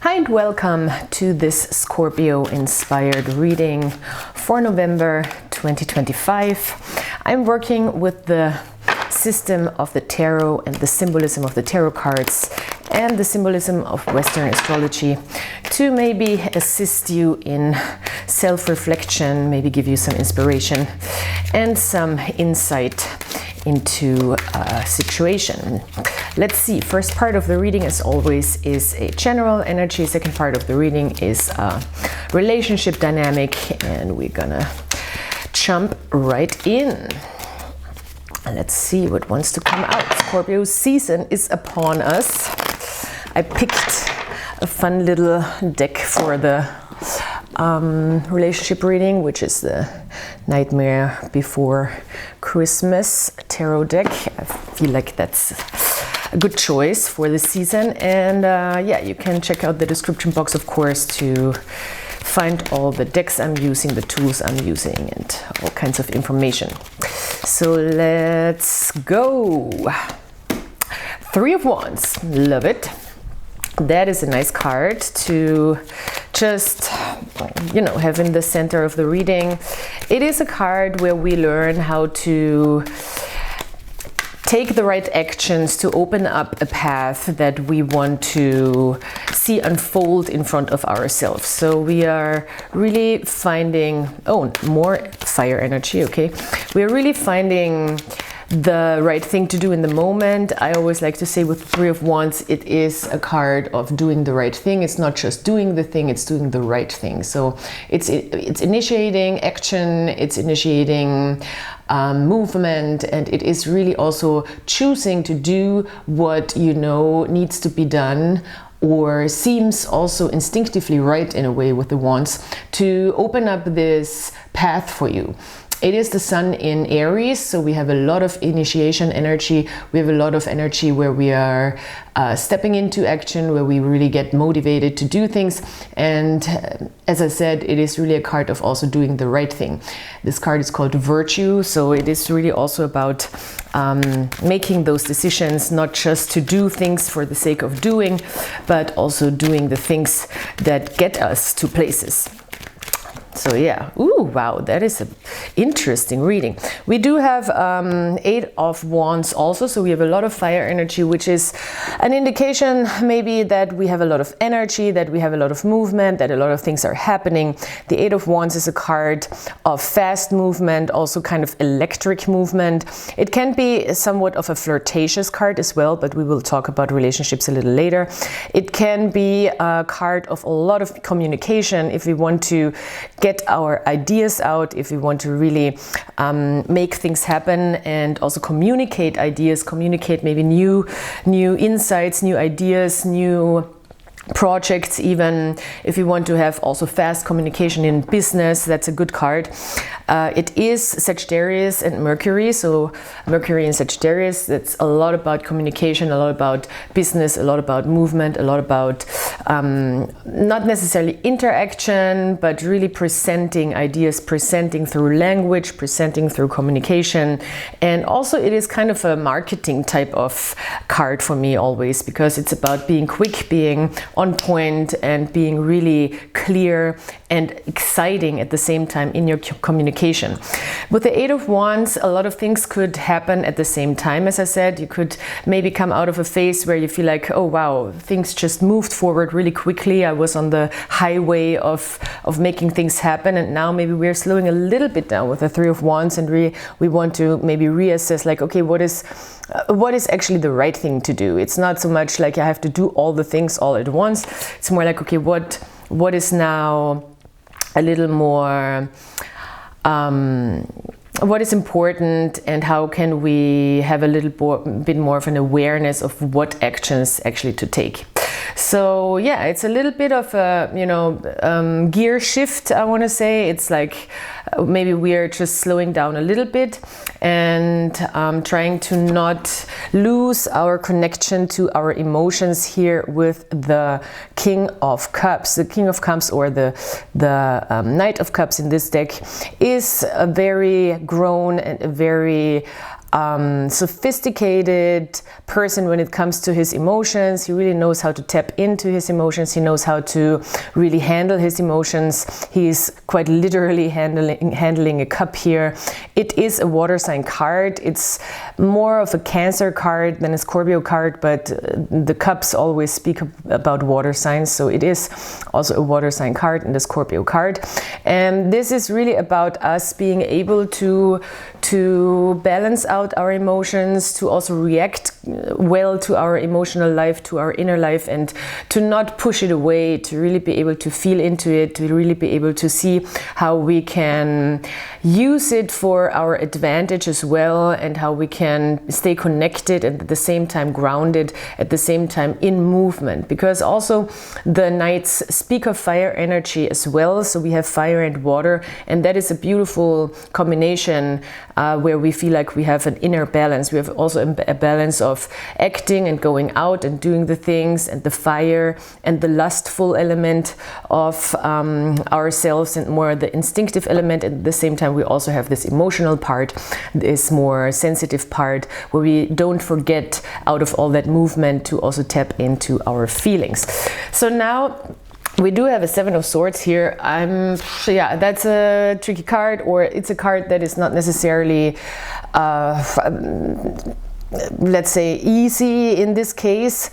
Hi and welcome to this Scorpio inspired reading for November 2025. I'm working with the system of the tarot and the symbolism of the tarot cards and the symbolism of Western astrology to maybe assist you in self-reflection, maybe give you some inspiration and some insight into a situation. Let's see, first part of the reading as always is a general energy, second part of the reading is a relationship dynamic, and we're gonna jump right in. Let's see what wants to come out. Scorpio season is upon us. I picked a fun little deck for the relationship reading, which is the Nightmare Before Christmas tarot deck. I feel like that's a good choice for this season, and yeah, you can check out the description box, of course, to find all the decks I'm using, the tools I'm using, and all kinds of information. So let's go. Three of Wands, love it. That is a nice card to just, you know, have in the center of the reading. It is a card where we learn how to take the right actions to open up a path that we want to see unfold in front of ourselves. So we are really finding, oh, more fire energy, okay. We are really finding the right thing to do in the moment. I always like to say with Three of Wands, it is a card of doing the right thing. It's not just doing the thing, it's doing the right thing. So it's initiating action, it's initiating movement, and it is really also choosing to do what you know needs to be done or seems also instinctively right in a way with the Wands to open up this path for you. It is the Sun in Aries, so we have a lot of initiation energy. We have a lot of energy where we are stepping into action, where we really get motivated to do things. And as I said, it is really a card of also doing the right thing. This card is called Virtue, so it is really also about making those decisions, not just to do things for the sake of doing, but also doing the things that get us to places. So yeah, ooh, wow, that is an interesting reading. We do have Eight of Wands also, so we have a lot of fire energy, which is an indication maybe that we have a lot of energy, that we have a lot of movement, that a lot of things are happening. The Eight of Wands is a card of fast movement, also kind of electric movement. It can be somewhat of a flirtatious card as well, but we will talk about relationships a little later. It can be a card of a lot of communication if we want to get our ideas out, if we want to really make things happen and also communicate ideas, communicate maybe new insights, new ideas, new projects. Even if you want to have also fast communication in business, that's a good card. It is Sagittarius and Mercury, so Mercury and Sagittarius, that's a lot about communication, a lot about business, a lot about movement, a lot about not necessarily interaction, but really presenting ideas, presenting through language, presenting through communication. And also it is kind of a marketing type of card for me always, because it's about being quick, being on point, and being really clear and exciting at the same time in your communication. With the Eight of Wands, a lot of things could happen at the same time. As I said, you could maybe come out of a phase where you feel like, oh wow, things just moved forward really quickly. I was on the highway of making things happen, and now maybe we're slowing a little bit down with the Three of Wands, and we want to maybe reassess, like, okay, what is actually the right thing to do? It's not so much like I have to do all the things all at once. It's more like, okay, what is now a little more what is important, and how can we have a little bit more of an awareness of what actions actually to take. So yeah, it's a little bit of a, you know, gear shift, I want to say. It's like maybe we are just slowing down a little bit and trying to not lose our connection to our emotions here with the King of Cups. The King of Cups, or the Knight of Cups in this deck, is a very grown and a very sophisticated person when it comes to his emotions. He really knows how to tap into his emotions. He knows how to really handle his emotions. He's quite literally handling a cup here. It is a water sign card. It's more of a Cancer card than a Scorpio card, but the cups always speak about water signs, so it is also a water sign card and the Scorpio card. And this is really about us being able to balance out our emotions, to also react well to our emotional life, to our inner life, and to not push it away, to really be able to feel into it, to really be able to see how we can use it for our advantage as well, and how we can stay connected and at the same time grounded, at the same time in movement, because also the Knights speak of fire energy as well. So we have fire and water, and that is a beautiful combination where we feel like we have an inner balance. We have also a balance of acting and going out and doing the things, and the fire and the lustful element of ourselves, and more the instinctive element. And at the same time we also have this emotional part, this more sensitive part, where we don't forget out of all that movement to also tap into our feelings. So now we do have a Seven of Swords here. Yeah, that's a tricky card, or it's a card that is not necessarily let's say easy in this case,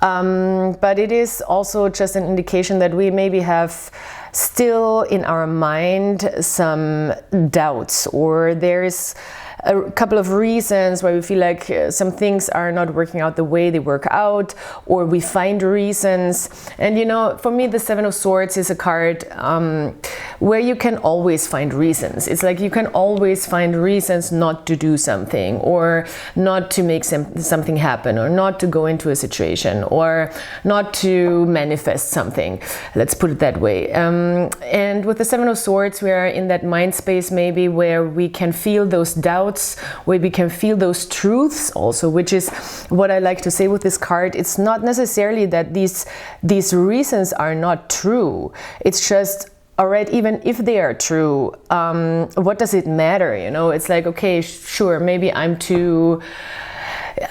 but it is also just an indication that we maybe have still in our mind some doubts, or there's a couple of reasons why we feel like some things are not working out the way they work out, or we find reasons. And you know, for me the Seven of Swords is a card where you can always find reasons. It's like you can always find reasons not to do something, or not to make something happen, or not to go into a situation, or not to manifest something. Let's put it that way. And with the Seven of Swords, we are in that mind space maybe where we can feel those doubts, where we can feel those truths also, which is what I like to say with this card. It's not necessarily that these reasons are not true. It's just, all right, even if they are true, what does it matter? You know, it's like, okay, sure, maybe I'm too,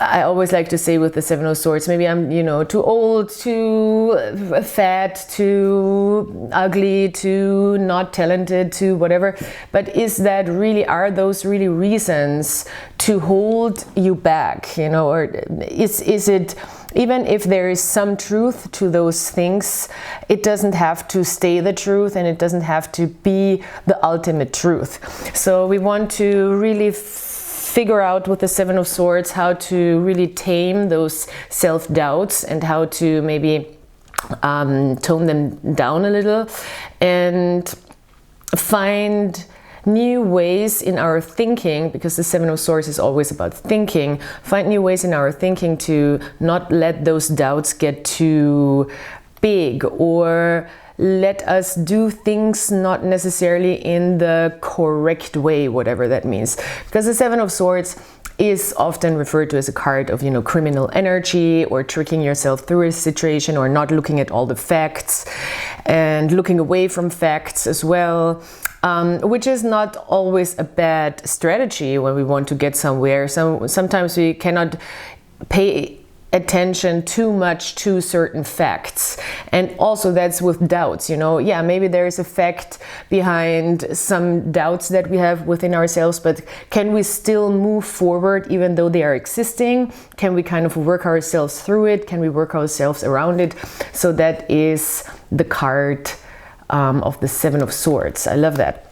I always like to say with the Seven of Swords, maybe I'm, you know, too old, too fat, too ugly, too not talented, too whatever. But is that really, are those really reasons to hold you back, you know, or is it, even if there is some truth to those things, it doesn't have to stay the truth, and it doesn't have to be the ultimate truth. So we want to really figure out with the Seven of Swords how to really tame those self-doubts, and how to maybe tone them down a little, and find new ways in our thinking, because the Seven of Swords is always about thinking. Find new ways in our thinking to not let those doubts get too big, or let us do things not necessarily in the correct way, whatever that means. Because the Seven of Swords is often referred to as a card of, you know, criminal energy, or tricking yourself through a situation, or not looking at all the facts, and looking away from facts as well, which is not always a bad strategy when we want to get somewhere. Sometimes we cannot pay attention too much to certain facts, and also that's with doubts, you know. Yeah, maybe there is a fact behind some doubts that we have within ourselves, but can we still move forward even though they are existing? Can we kind of work ourselves through it? Can we work ourselves around it? So that is the card of the Seven of Swords. I love that.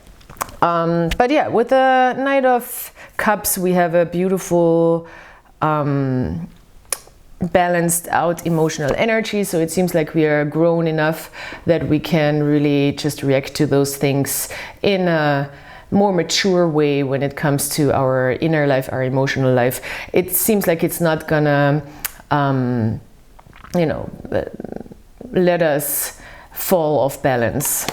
But yeah, with the Knight of Cups, we have a beautiful balanced out emotional energy. So it seems like we are grown enough that we can really just react to those things in a more mature way when it comes to our inner life, our emotional life. It seems like it's not gonna you know, let us fall off balance.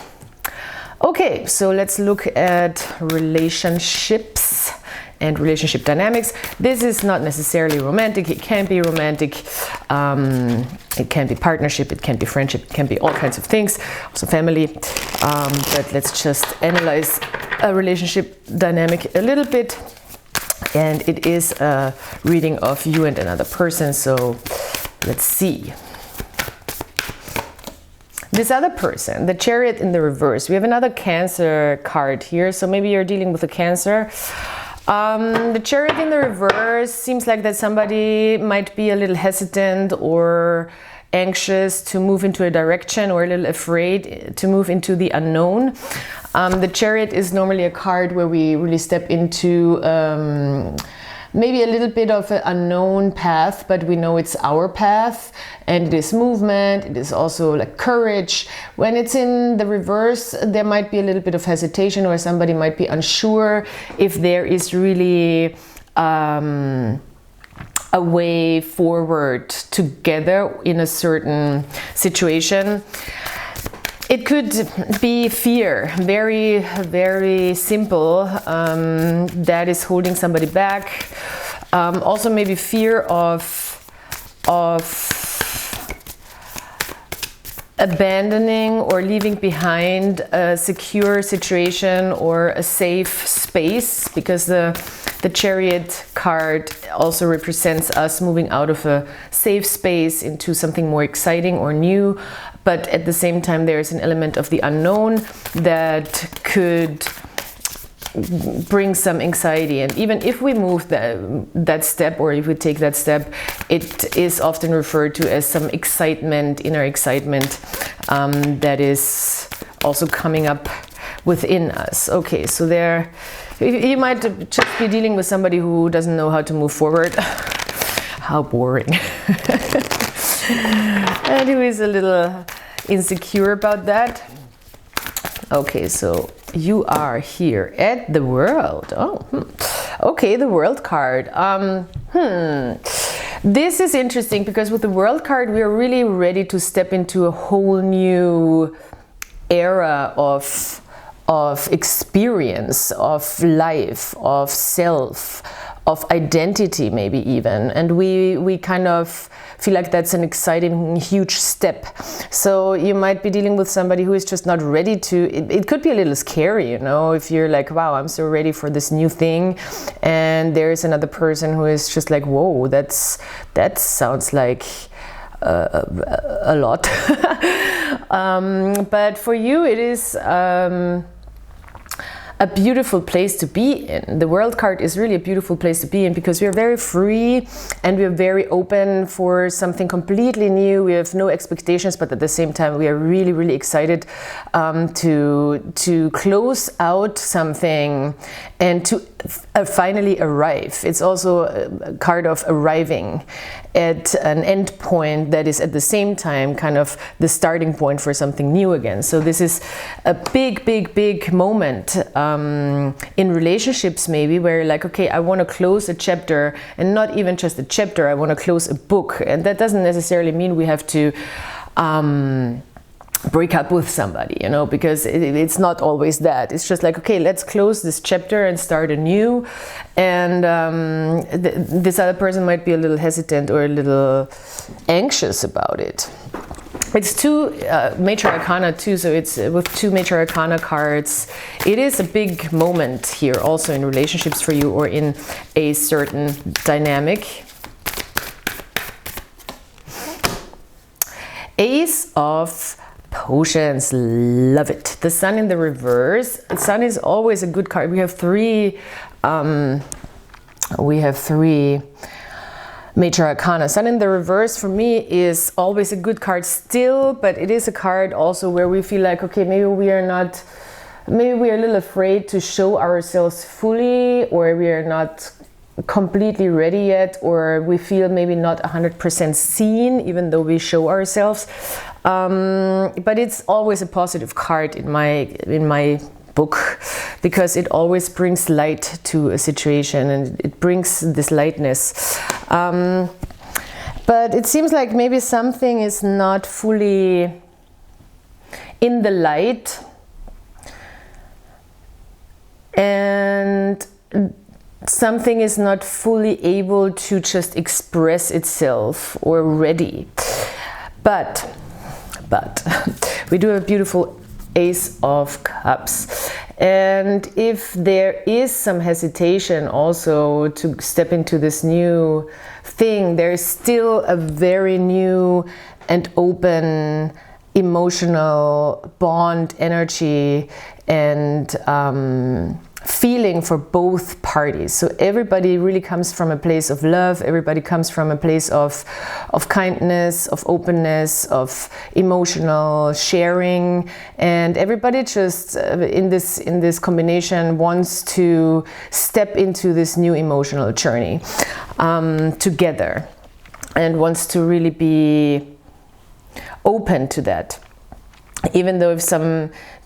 Okay, so let's look at relationships and relationship dynamics. This is not necessarily romantic. It can be romantic, it can be partnership, it can be friendship, it can be all kinds of things, also family. But let's just analyze a relationship dynamic a little bit. And it is a reading of you and another person, so let's see. This other person, the Chariot in the reverse. We have another Cancer card here, so maybe you're dealing with a Cancer. The Chariot in the reverse seems like that somebody might be a little hesitant or anxious to move into a direction, or a little afraid to move into the unknown. The Chariot is normally a card where we really step into maybe a little bit of an unknown path, but we know it's our path, and it is movement. It is also like courage. When it's in the reverse, there might be a little bit of hesitation, or somebody might be unsure if there is really a way forward together in a certain situation. It could be fear, very, very simple, that is holding somebody back. Also maybe fear of abandoning or leaving behind a secure situation or a safe space, because the Chariot card also represents us moving out of a safe space into something more exciting or new. But at the same time, there is an element of the unknown that could bring some anxiety. And even if we move that step, or if we take that step, it is often referred to as some excitement, inner excitement, that is also coming up within us. Okay, so there, you might just be dealing with somebody who doesn't know how to move forward. How boring. And who is a little insecure about that. Okay, so you are here at the World. Okay, the World card. This is interesting, because with the World card, we are really ready to step into a whole new era of experience, of life, of self, of identity, maybe even. And we kind of feel like that's an exciting, huge step. So you might be dealing with somebody who is just not ready to, it could be a little scary, you know, if you're like, wow, I'm so ready for this new thing, and there is another person who is just like, whoa, that sounds like a lot. But for you, it is a beautiful place to be in. The World card is really a beautiful place to be in, because we are very free and we are very open for something completely new. We have no expectations, but at the same time we are really, really excited to close out something and to finally arrive. It's also a card of arriving at an end point that is at the same time kind of the starting point for something new again. So this is a big, big, big moment in relationships, maybe, where like, okay, I want to close a chapter, and not even just a chapter, I want to close a book. And that doesn't necessarily mean we have to break up with somebody, you know, because it's not always that. It's just like, okay, let's close this chapter and start anew. And this other person might be a little hesitant or a little anxious about it. It's two major arcana too, so it's with two major arcana cards. It is a big moment here also in relationships for you, or in a certain dynamic. Ace of Potions, love it. The Sun in the reverse. The Sun is always a good card. We have three major arcana. Sun in the reverse for me is always a good card still, but it is a card also where we feel like, okay, maybe we are a little afraid to show ourselves fully, or we are not completely ready yet, or we feel maybe not 100% seen, even though we show ourselves. But it's always a positive card in my book, because it always brings light to a situation, and it brings this lightness. But it seems like maybe something is not fully in the light, and something is not fully able to just express itself or ready. But we do have a beautiful Ace of Cups, And if there is some hesitation also to step into this new thing, there is still a very new and open emotional bond, energy, and feeling for both parties. So everybody really comes from a place of love, everybody comes from a place of kindness, of openness, of emotional sharing, and everybody just in this combination wants to step into this new emotional journey together, and wants to really be open to that, even though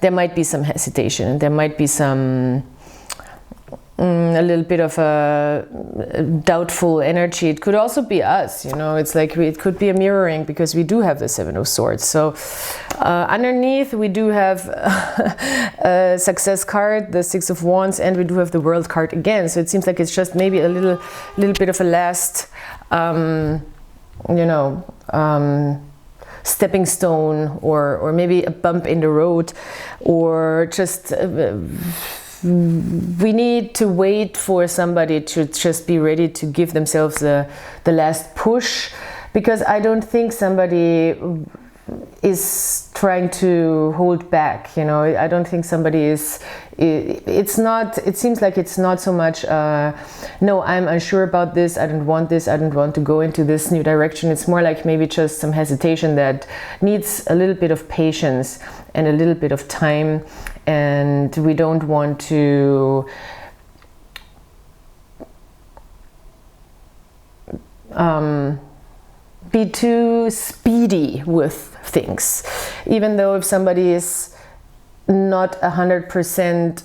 there might be some hesitation, there might be some a little bit of a doubtful energy. It could also be us, you know, it's like it could be a mirroring, because we do have the Seven of Swords. So underneath we do have a success card, the Six of Wands, and we do have the World card again. So it seems like it's just maybe a little bit of a last stepping stone, or maybe a bump in the road, or just we need to wait for somebody to just be ready to give themselves the last push, because I don't think somebody is trying to hold back, you know. I don't think somebody is, it seems like it's not so much no, I'm unsure about this, I don't want this, I don't want to go into this new direction. It's more like maybe just some hesitation that needs a little bit of patience and a little bit of time, and we don't want to be too speedy with things, even though if somebody is not 100%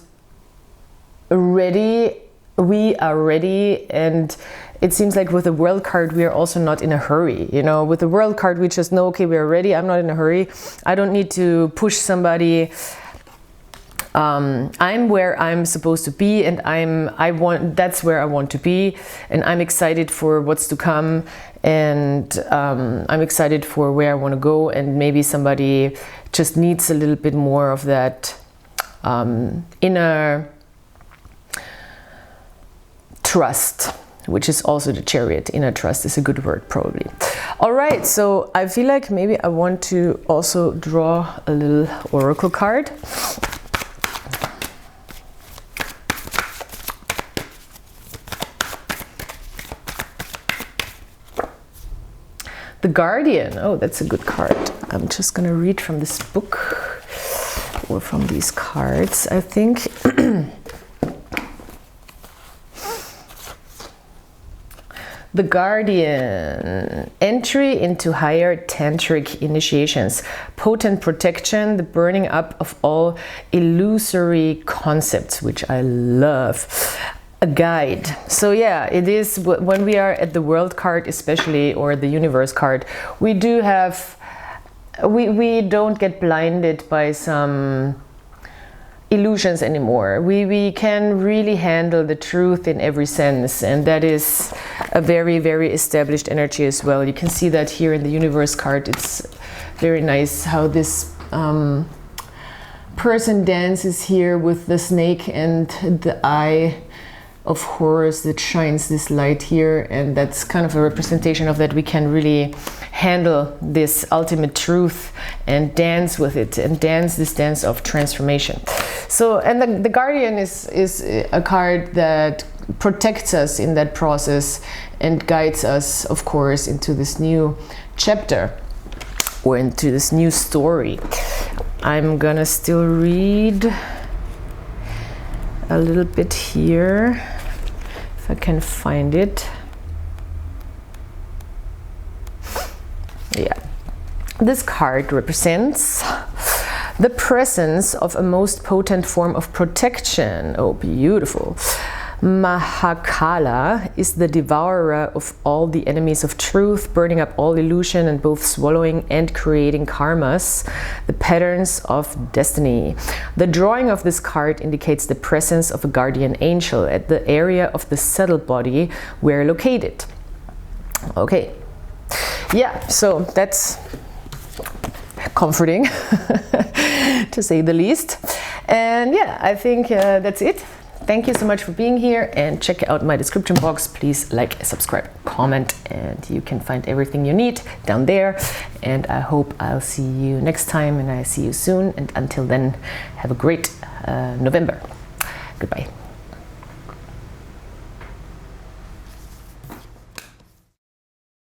ready, we are ready. And it seems like with the World card we are also not in a hurry, you know. With the World card we just know, okay, we are ready, I'm not in a hurry, I don't need to push somebody. I'm where I'm supposed to be, and that's where I want to be, and I'm excited for what's to come, and I'm excited for where I want to go. And maybe somebody just needs a little bit more of that inner trust, which is also the Chariot. Inner trust is a good word, probably. All right, so I feel like maybe I want to also draw a little oracle card. The Guardian. Oh, that's a good card. I'm just gonna read from this book, or from these cards, I think. The Guardian. Entry into higher tantric initiations. Potent protection. The burning up of all illusory concepts, which I love. A guide. So yeah, it is when we are at the World card especially, or the Universe card, we do have, we don't get blinded by some illusions anymore. We can really handle the truth in every sense, and that is a very, very established energy as well. You can see that here in the Universe card. It's very nice how this person dances here with the snake and the eye of Horus that shines this light here, and that's kind of a representation of that. We can really handle this ultimate truth and dance with it, and dance this dance of transformation. So, and the Guardian is a card that protects us in that process and guides us, of course, into this new chapter, or into this new story. I'm gonna still read a little bit here, if I can find it. Yeah, this card represents the presence of a most potent form of protection. Oh, beautiful. Mahakala is the devourer of all the enemies of truth, burning up all illusion and both swallowing and creating karmas, the patterns of destiny. The drawing of this card indicates the presence of a guardian angel at the area of the subtle body where located. Okay, yeah, so that's comforting to say the least. And yeah, I think that's it. Thank you so much for being here, and check out my description box. Please like, subscribe, comment, and you can find everything you need down there. And I hope I'll see you next time, and I see you soon. And until then, have a great November. Goodbye.